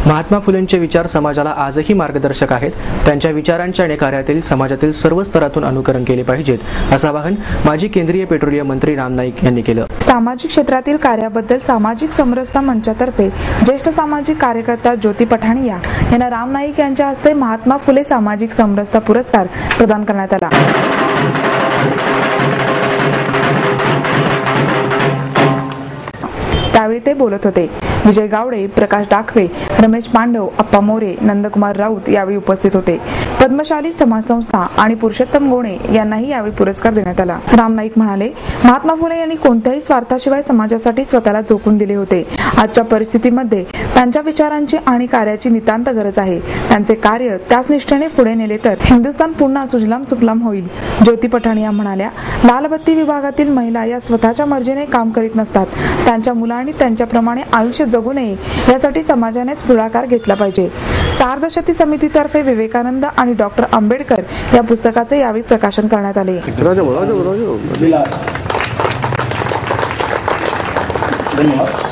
महात्मा फुलेंचे विचार समाजाला आजही मार्गदर्शक आहेत। त्यांच्या विचारांचे आणि कार्यातील समाजातील सर्व स्तरातून अनुकरण केले पाहिजेत, असं आवाहन माजी केंद्रीय पेट्रोलियम मंत्री राम नाईक यांनी केलं। सामाजिक क्षेत्रातील कार्याबद्दल सामाजिक समरसता मंचातर्फे ज्येष्ठ सामाजिक कार्यकर्ता ज्योती पठाणिया यांना राम नाईक यांच्या हस्ते महात्मा फुले सामाजिक समरसता पुरस्कार प्रदान करण्यात आला। त्यावेळी ते बोलत होते। विजय गावडे, प्रकाश डाकवे, रमेश पांडव, अप्पा मोरे, नंदकुमार राऊत यावेळी उपस्थित होते। पद्मशाली समाज संस्था आणि पुरुषोत्तम गोणे यांनाही यावेळी पुरस्कार देण्यात आला। राम नाईक म्हणाले, महात्मा फुले यांनी कोणत्याही स्वार्थाशिवाय समाजासाठी स्वतःला झोकून दिले होते। आजच्या परिस्थितीमध्ये त्यांच्या विचारांची आणि कार्याची नितांत गरज आहे। त्यांचे कार्य त्याच निष्ठेने पुढे नेले तर हिंदुस्थान पुन्हा सुजलाम सुफलाम होईल। ज्योती पठाणिया म्हणाल्या, लालबत्ती विभागातील महिला या स्वतःच्या मर्जीने काम करीत नसतात। त्यांच्या मुलांनी त्यांच्याप्रमाणे आयुष्य जगू नये यासाठी समाजानेच पुढाकार घेतला पाहिजे। सार्धशती समितीतर्फे विवेकानंद आणि डॉक्टर आंबेडकर या पुस्तकाचे यावेळी प्रकाशन करण्यात आले। धन्यवाद।